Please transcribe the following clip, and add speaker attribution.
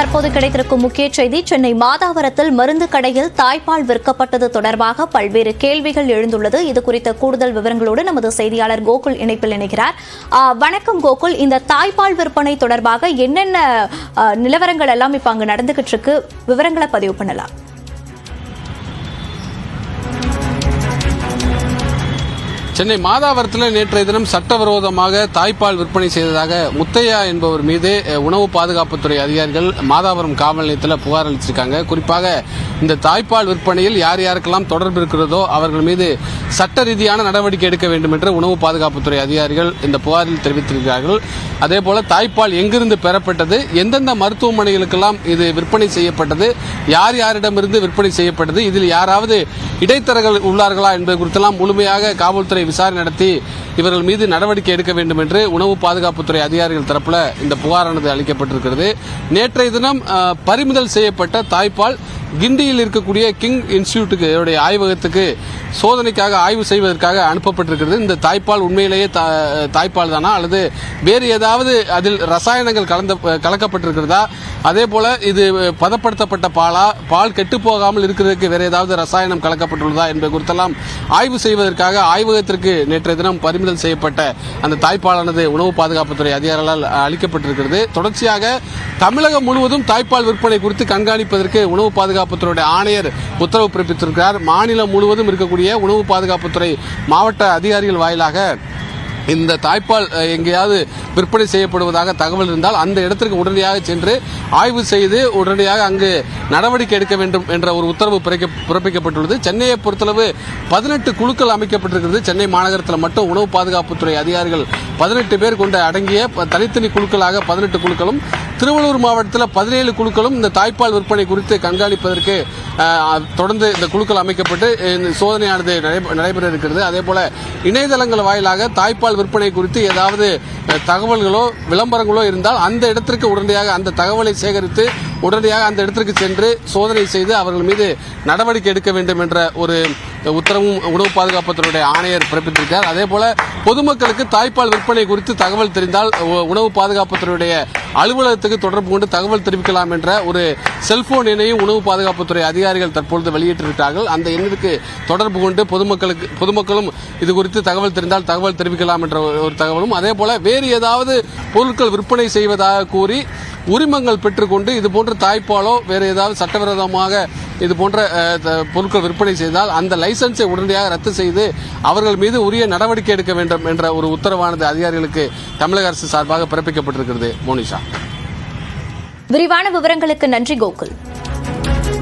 Speaker 1: தற்போது கிடைத்திருக்கும் முக்கிய செய்தி, சென்னை மாதாவரத்தில் மருந்து கடையில் தாய்ப்பால் விற்கப்பட்டது தொடர்பாக பல்வேறு கேள்விகள் எழுந்துள்ளது. இது குறித்த கூடுதல் விவரங்களோடு நமது செய்தியாளர் கோகுல் இணைப்பில் இணைகிறார். வணக்கம் கோகுல், இந்த தாய்ப்பால் விற்பனை தொடர்பாக என்னென்ன நிலவரங்கள் எல்லாம் இப்ப அங்கு நடந்துகிட்டு இருக்கு, விவரங்களை பதிவு பண்ணலாம்.
Speaker 2: சென்னை மாதாவரத்தில் நேற்றைய தினம் சட்டவிரோதமாக தாய்ப்பால் விற்பனை செய்ததாக முத்தையா என்பவர் மீது உணவு பாதுகாப்புத்துறை அதிகாரிகள் மாதாவரம் காவல் நிலையத்தில் புகார் அளிச்சிருக்காங்க. குறிப்பாக இந்த தாய்ப்பால் விற்பனையில் யார் யாருக்கெல்லாம் தொடர்பு இருக்கிறதோ அவர்கள் மீது சட்ட ரீதியான நடவடிக்கை எடுக்க வேண்டும் என்று உணவு பாதுகாப்புத்துறை அதிகாரிகள் இந்த புகாரில் தெரிவித்திருக்கிறார்கள். அதேபோல தாய்ப்பால் எங்கிருந்து பெறப்பட்டது, எந்தெந்த மருத்துவமனைகளுக்கெல்லாம் இது விற்பனை செய்யப்பட்டது, யார் யாரிடமிருந்து விற்பனை செய்யப்பட்டது, இதில் யாராவது இடைத்தரகர்கள் உள்ளார்களா என்பது குறித்தெல்லாம் முழுமையாக காவல்துறை விசாரணை நடத்தி இவர்கள் மீது நடவடிக்கை எடுக்க வேண்டும் என்று உணவு பாதுகாப்புத்துறை அதிகாரிகள் தரப்பில் இந்த புகாரானது அளிக்கப்பட்டிருக்கிறது. நேற்றைய தினம் பறிமுதல் செய்யப்பட்ட தாய்ப்பால் கிண்டியில் இருக்கக்கூடிய கிங் இன்ஸ்டிடியூட்டுடைய ஆய்வகத்துக்கு சோதனைக்காக ஆய்வு செய்வதற்காக அனுப்பப்பட்டிருக்கிறது. இந்த தாய்ப்பால் உண்மையிலேயே தாய்ப்பால் தானா அல்லது வேறு ஏதாவது அதில் ரசாயனங்கள் கலக்கப்பட்டிருக்கிறதா, அதே போல இது பதப்படுத்தப்பட்ட பாலா, பால் கெட்டு போகாமல் இருக்கிறதுக்கு வேறு ஏதாவது ரசாயனம் கலக்கப்பட்டுள்ளதா என்பது குறித்தெல்லாம் ஆய்வு செய்வதற்காக ஆய்வகத்திற்கு நேற்றைய தினம் பறிமுதல் செய்யப்பட்ட அந்த தாய்ப்பாலானது உணவு பாதுகாப்புத்துறை அதிகாரிகளால் அளிக்கப்பட்டிருக்கிறது. தொடர்ச்சியாக தமிழகம் முழுவதும் தாய்ப்பால் விற்பனை குறித்து கண்காணிப்பதற்கு உணவு பாதுகாப்புத்துறை ஆணையர் உத்தரவு பிறப்பித்திருக்கிறார். மாநிலம் முழுவதும் இருக்கக்கூடிய உணவு பாதுகாப்புத்துறை மாவட்ட அதிகாரிகள் வாயிலாக இந்த தாய்ப்பால் எங்கேயாவது விற்பனை செய்யப்படுவதாக தகவல் இருந்தால் அந்த இடத்திற்கு உடனடியாக சென்று ஆய்வு செய்து உடனடியாக அங்கு நடவடிக்கை எடுக்க வேண்டும் என்ற ஒரு உத்தரவு பிறப்பிக்கப்பட்டுள்ளது. சென்னையை பொறுத்தளவு 18 குழுக்கள் அமைக்கப்பட்டிருக்கிறது. சென்னை மாநகரத்தில் மட்டும் உணவு பாதுகாப்புத்துறை அதிகாரிகள் 18 பேர் கொண்ட அடங்கிய தனித்தனி குழுக்களாக 18 குழுக்களும், திருவள்ளூர் மாவட்டத்தில் 17 குழுக்களும் இந்த தாய்ப்பால் விற்பனை குறித்து கண்காணிப்பதற்கு தொடர்ந்து இந்த குழுக்கள் அமைக்கப்பட்டு சோதனையானது நடைபெற இருக்கிறது. அதேபோல இணையதளங்கள் வாயிலாக தாய்ப்பால் விற்பனை குறித்து ஏதாவது தகவல்களோ விளம்பரங்களோ இருந்தால் அந்த இடத்திற்கு உடனடியாக அந்த தகவலை சேகரித்து உடனடியாக அந்த இடத்திற்கு சென்று சோதனை செய்து அவர்கள் மீது நடவடிக்கை எடுக்க வேண்டும் என்ற ஒரு உத்தரவும் உணவு பாதுகாப்புத்துறையுடைய ஆணையர் பிறப்பித்திருக்கிறார். அதே போல பொதுமக்களுக்கு தாய்ப்பால் விற்பனை குறித்து தகவல் தெரிந்தால் உணவு பாதுகாப்புத்துறையுடைய அலுவலகத்துக்கு தொடர்பு கொண்டு தகவல் தெரிவிக்கலாம் என்ற ஒரு செல்போன் எண்ணையும் உணவு பாதுகாப்புத்துறை அதிகாரிகள் தற்பொழுது வெளியிட்டிருக்கிறார்கள். அந்த எண்ணிற்கு தொடர்பு கொண்டு பொதுமக்களும் இது குறித்து தகவல் தெரிந்தால் தகவல் தெரிவிக்கலாம் என்ற ஒரு தகவலும், அதே போல வேறு ஏதாவது பொருட்கள் விற்பனை செய்வதாக கூறி உரிமங்கள் பெற்றுக்கொண்டு இதுபோன்ற தாய்ப்பாலோ வேறு ஏதாவது சட்டவிரோதமாக இது போன்ற பொருட்கள் விற்பனை செய்தால் அந்த லைசன்ஸை உடனடியாக ரத்து செய்து அவர்கள் மீது உரிய நடவடிக்கை எடுக்க வேண்டும் என்ற ஒரு உத்தரவானது அதிகாரிகளுக்கு தமிழக அரசு சார்பாக பிறப்பிக்கப்பட்டிருக்கிறது. மோனிஷா,
Speaker 1: விரிவான விவரங்களுக்கு நன்றி கோகுல்.